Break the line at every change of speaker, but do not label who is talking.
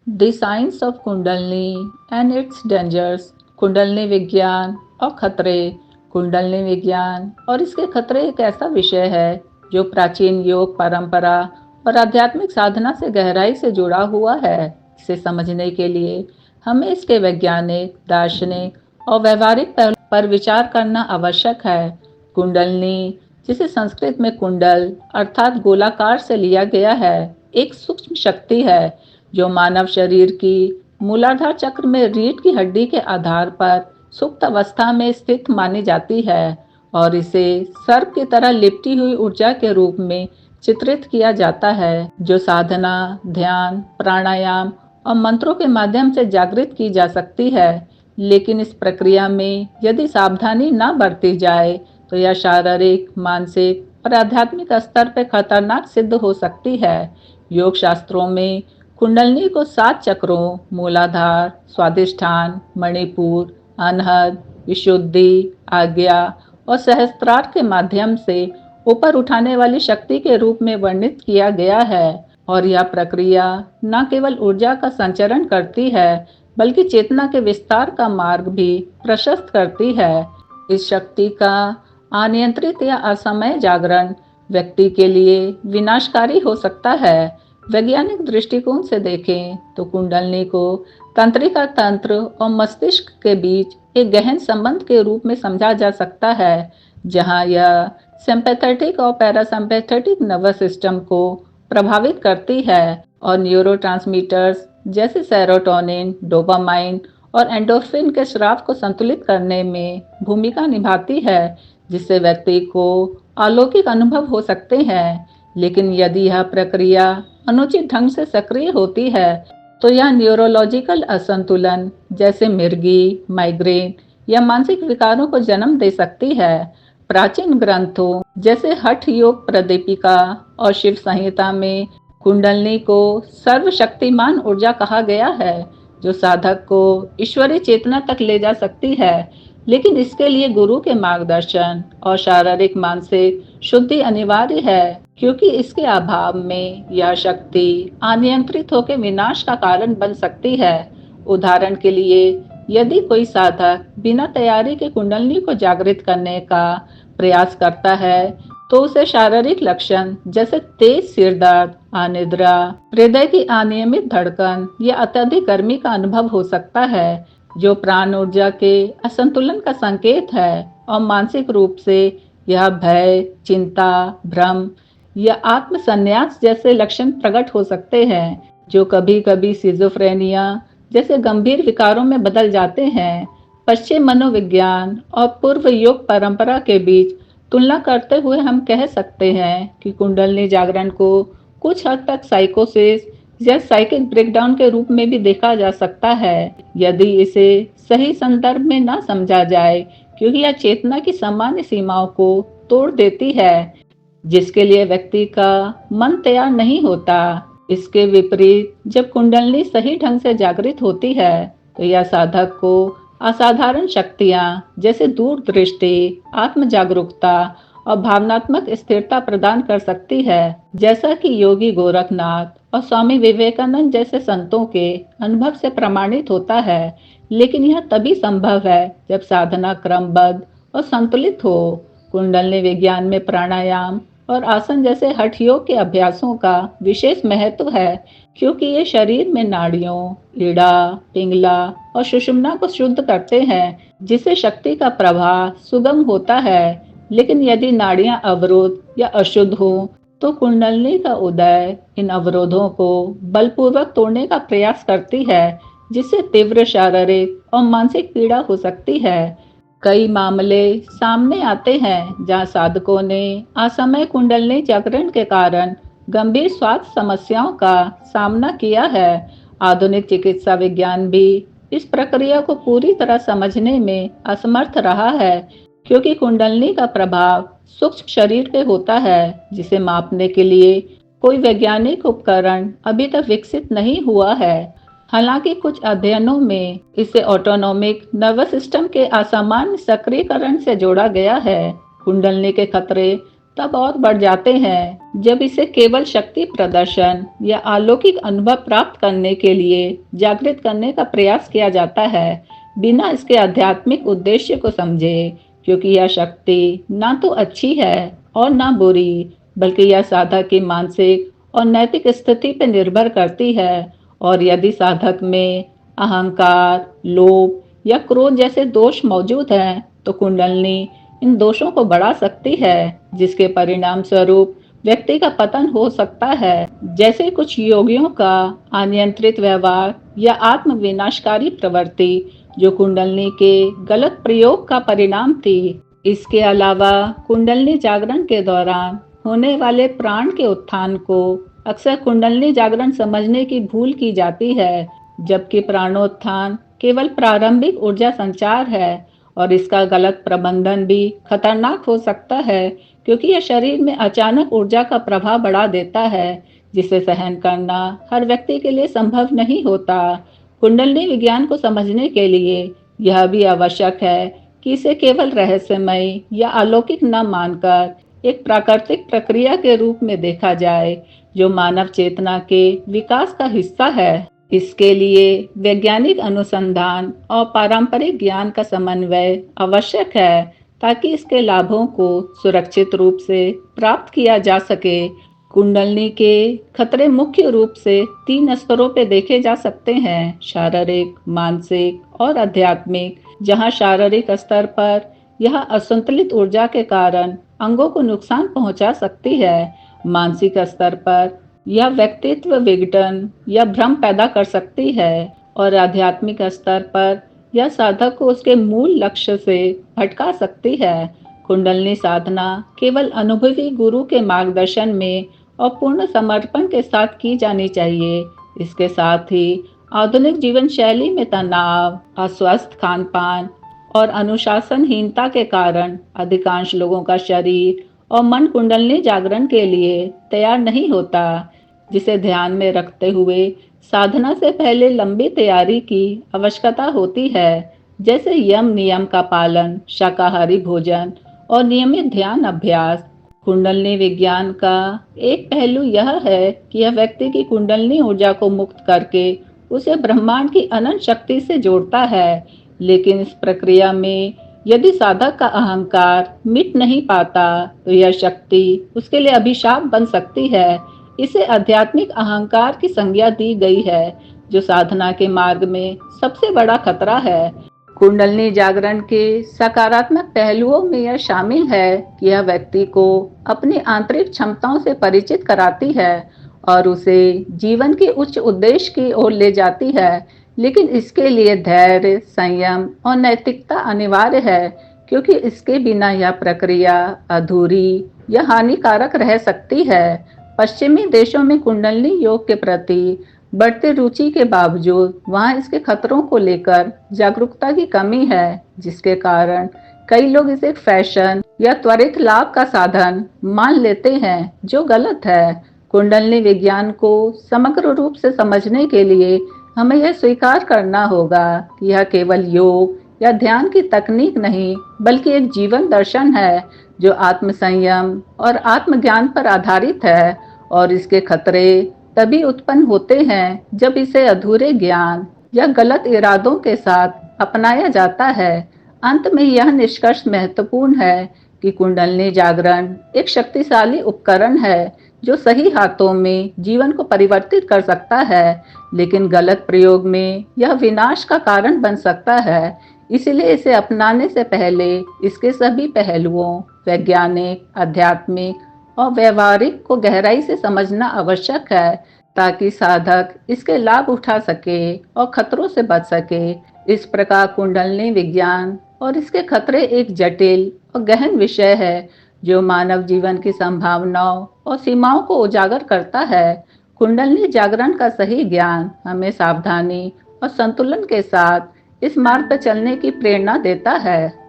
The science of kundalini and it's dangers. Kundalini विज्ञान और खतरे। कुंडलनी विज्ञान और इसके खतरे एक ऐसा विषय है जो प्राचीन योग परंपरा और आध्यात्मिक साधना से गहराई से जुड़ा हुआ है। इसे समझने के लिए हमें इसके वैज्ञानिक, दार्शनिक और व्यवहारिक पहलू पर विचार करना आवश्यक है। कुंडलनी, जिसे संस्कृत में कुंडल अर्थात गोलाकार से लिया गया है, एक सूक्ष्म शक्ति है जो मानव शरीर की मूलाधार चक्र में रीढ़ की हड्डी के आधार पर सुप्त अवस्था में स्थित मानी जाती है और इसे सर्प की तरह लिपटी हुई ऊर्जा के रूप में चित्रित किया जाता है जो साधना, ध्यान, प्राणायाम और मंत्रों के माध्यम से जागृत की जा सकती है। लेकिन इस प्रक्रिया में यदि सावधानी न बरती जाए तो यह शारीरिक, मानसिक और आध्यात्मिक स्तर पर खतरनाक सिद्ध हो सकती है। योग शास्त्रों में कुंडलनी को 7 चक्रों मूलाधार, स्वादिष्ठान, मणिपुर, अनहद, विशुद्धि, आज्ञा और सहस्त्रार के माध्यम से ऊपर उठाने वाली शक्ति के रूप में वर्णित किया गया है और यह प्रक्रिया न केवल ऊर्जा का संचरण करती है बल्कि चेतना के विस्तार का मार्ग भी प्रशस्त करती है। इस शक्ति का अनियंत्रित या असमय जागरण व्यक्ति के लिए विनाशकारी हो सकता है। वैज्ञानिक दृष्टिकोण से देखें तो कुंडलनी को तंत्रिका तंत्र और मस्तिष्क के बीच एक गहन संबंध के रूप में समझा जा सकता है, जहां यह सिंपैथेटिक और पैरासिम्पैथेटिक नर्वस सिस्टम को प्रभावित करती है और न्यूरोट्रांसमीटर्स जैसे सेरोटोनिन, डोपामाइन और एंडोर्फिन के स्राव को संतुलित करने में भूमिका निभाती है, जिससे व्यक्ति को अलौकिक अनुभव हो सकते हैं। लेकिन यदि यह प्रक्रिया अनुचित ढंग से सक्रिय होती है तो यह न्यूरोलॉजिकल असंतुलन जैसे मिर्गी, माइग्रेन या मानसिक विकारों को जन्म दे सकती है। प्राचीन ग्रंथों जैसे हठ योग प्रदीपिका और शिव संहिता में कुंडलनी को सर्वशक्तिमान ऊर्जा कहा गया है जो साधक को ईश्वरीय चेतना तक ले जा सकती है। लेकिन इसके लिए गुरु के मार्गदर्शन और शारीरिक मानसिक शुद्धि अनिवार्य है, क्योंकि इसके अभाव में यह शक्ति अनियंत्रित होकर विनाश का कारण बन सकती है। उदाहरण के लिए, यदि कोई साधक बिना तैयारी के कुंडलनी को जागृत करने का प्रयास करता है तो उसे शारीरिक लक्षण जैसे तेज सिर दर्द, अनिद्रा, हृदय की अनियमित धड़कन या अत्यधिक गर्मी का अनुभव हो सकता है, जो प्राण ऊर्जा के असंतुलन का संकेत है। और मानसिक रूप से यह भय, चिंता, भ्रम या आत्मसन्यास जैसे लक्षण प्रकट हो सकते हैं, जो कभी कभी सिजोफ्रेनिया जैसे गंभीर विकारों में बदल जाते हैं। पश्चिम मनोविज्ञान और पूर्व योग परंपरा के बीच तुलना करते हुए हम कह सकते हैं कि कुंडलनी जागरण को कुछ हद तक साइकोसिस या साइकिक ब्रेकडाउन के रूप में भी देखा जा सकता है, यदि इसे सही संदर्भ में न समझा जाए, क्योंकि यह चेतना की सामान्य सीमाओं को तोड़ देती है, जिसके लिए व्यक्ति का मन तैयार नहीं होता। इसके विपरीत जब कुंडलनी सही ढंग से जागृत होती है तो यह साधक को असाधारण शक्तियां जैसे दूरदृष्टि, आत्म जागरूकता और भावनात्मक स्थिरता प्रदान कर सकती है, जैसा कि योगी गोरखनाथ और स्वामी विवेकानंद जैसे संतों के अनुभव से प्रमाणित होता है। लेकिन यह तभी संभव है जब साधना क्रमबद्ध और संतुलित हो। कुंडलनी विज्ञान में प्राणायाम और आसन जैसे हठ योग के अभ्यासों का विशेष महत्व है, क्योंकि ये शरीर में नाड़ियों, इड़ा, पिंगला और सुषुम्ना को शुद्ध करते हैं, जिससे शक्ति का प्रवाह सुगम होता है। लेकिन यदि नाड़ियां अवरुद्ध या अशुद्ध हो तो कुंडलनी का उदय इन अवरोधों को बलपूर्वक तोड़ने का प्रयास करती है, जिससे तीव्र शारीरिक और मानसिक पीड़ा हो सकती है। कई मामले सामने आते हैं जहां साधकों ने असमय कुंडलनी जागरण के कारण गंभीर स्वास्थ्य समस्याओं का सामना किया है। आधुनिक चिकित्सा विज्ञान भी इस प्रक्रिया को पूरी तरह समझने में असमर्थ रहा है, क्योंकि कुंडलनी का प्रभाव सूक्ष्म शरीर पे होता है, जिसे मापने के लिए कोई वैज्ञानिक उपकरण अभी तक विकसित नहीं हुआ है। हालांकि कुछ अध्ययनों में इसे ऑटोनोमिक नर्वस सिस्टम के असामान्य सक्रियकरण से जोड़ा गया है। कुंडलनी के खतरे तब और बढ़ जाते हैं जब इसे केवल शक्ति प्रदर्शन या अलौकिक अनुभव प्राप्त करने के लिए जागृत करने का प्रयास किया जाता है, बिना इसके आध्यात्मिक उद्देश्य को समझे। क्योंकि यह शक्ति ना तो अच्छी है और ना बुरी, बल्कि यह साधक की मानसिक और नैतिक स्थिति पर निर्भर करती है। और यदि साधक में अहंकार, लोभ या क्रोध जैसे दोष मौजूद हैं, तो कुंडलिनी इन दोषों को बढ़ा सकती है, जिसके परिणाम स्वरूप व्यक्ति का पतन हो सकता है। जैसे कुछ योगियों का अनियंत्रित व्यवहार या आत्म विनाशकारी प्रवृत्ति, जो कुंडलिनी के गलत प्रयोग का परिणाम थी। इसके अलावा कुंडलिनी जागरण के दौरान होने वाले प्राण के उत्थान को अक्सर कुंडलिनी जागरण समझने की भूल की जाती है, जबकि प्राणोत्थान केवल प्रारंभिक ऊर्जा संचार है। और इसका गलत प्रबंधन भी खतरनाक हो सकता है, क्योंकि यह शरीर में अचानक ऊर्जा का प्रभाव बढ़ा देता है, जिसे सहन करना हर व्यक्ति के लिए संभव नहीं होता। कुंडलिनी विज्ञान को समझने के लिए यह भी आवश्यक है कि इसे केवल रहस्यमय या अलौकिक न मानकर एक प्राकृतिक प्रक्रिया के रूप में देखा जाए, जो मानव चेतना के विकास का हिस्सा है। इसके लिए वैज्ञानिक अनुसंधान और पारंपरिक ज्ञान का समन्वय आवश्यक है, ताकि इसके लाभों को सुरक्षित रूप से प्राप्त किया जा सके। कुंडलिनी के खतरे मुख्य रूप से 3 स्तरों पर देखे जा सकते हैं: शारीरिक, मानसिक और आध्यात्मिक। जहां शारीरिक स्तर पर यह असंतुलित ऊर्जा के कारण अंगों को नुकसान पहुंचा सकती है। मानसिक स्तर पर यह व्यक्तित्व विघटन या भ्रम पैदा कर सकती है, और आध्यात्मिक स्तर पर यह साधक को उसके मूल लक्ष्य से भटका सकती है। कुंडलिनी साधना केवल अनुभवी गुरु के मार्गदर्शन में और पूर्ण समर्पण के साथ की जानी चाहिए। इसके साथ ही आधुनिक जीवन शैली में तनाव, अस्वस्थ खान पान और अनुशासनहीनता के कारण अधिकांश लोगों का शरीर और मन कुंडलिनी जागरण के लिए तैयार नहीं होता, जिसे ध्यान में रखते हुए साधना से पहले लंबी तैयारी की आवश्यकता होती है, जैसे यम नियम का पालन, शाकाहारी भोजन और नियमित ध्यान अभ्यास। कुंडलिनी विज्ञान का एक पहलू यह है कि यह व्यक्ति की कुंडलिनी ऊर्जा को मुक्त करके उसे ब्रह्मांड की अनंत शक्ति से जोड़ता है। लेकिन इस प्रक्रिया में यदि साधक का अहंकार मिट नहीं पाता, तो यह शक्ति उसके लिए अभिशाप बन सकती है। इसे आध्यात्मिक अहंकार की संज्ञा दी गई है, जो साधना के मार्ग में सबसे बड़ा खतरा है। कुंडलिनी जागरण के सकारात्मक पहलुओं में यह शामिल है कि यह व्यक्ति को अपनी आंतरिक क्षमताओं से परिचित कराती है और उसे जीवन के उच्च उद्देश्य की ओर ले जाती है। लेकिन इसके लिए धैर्य, संयम और नैतिकता अनिवार्य है, क्योंकि इसके बिना यह प्रक्रिया अधूरी या हानिकारक रह सकती है। पश्चिमी देशों में कुंडलिनी योग के प्रति बढ़ती रुचि के बावजूद वहां इसके खतरों को लेकर जागरूकता की कमी है, जिसके कारण कई लोग इसे फैशन या त्वरित लाभ का साधन मान लेते हैं, जो गलत है। कुंडलिनी विज्ञान को समग्र रूप से समझने के लिए हमें यह स्वीकार करना होगा कि यह केवल योग या ध्यान की तकनीक नहीं, बल्कि एक जीवन दर्शन है, जो आत्म संयम और आत्मज्ञान पर आधारित है। और इसके खतरे तभी उत्पन्न होते हैं जब इसे अधूरे ज्ञान या गलत इरादों के साथ अपनाया जाता है। अंत में यह निष्कर्ष महत्वपूर्ण है कि कुंडलिनी जागरण एक शक्तिशाली उपकरण है, जो सही हाथों में जीवन को परिवर्तित कर सकता है, लेकिन गलत प्रयोग में यह विनाश का कारण बन सकता है। इसलिए इसे अपनाने से पहले इसके सभी पहलुओं, वैज्ञानिक, आध्यात्मिक और व्यवहारिक को गहराई से समझना आवश्यक है, ताकि साधक इसके लाभ उठा सके और खतरों से बच सके। इस प्रकार कुंडलिनी विज्ञान और इसके खतरे एक जटिल और गहन विषय है, जो मानव जीवन की संभावनाओं और सीमाओं को उजागर करता है। कुंडलिनी जागरण का सही ज्ञान हमें सावधानी और संतुलन के साथ इस मार्ग पर चलने की प्रेरणा देता है।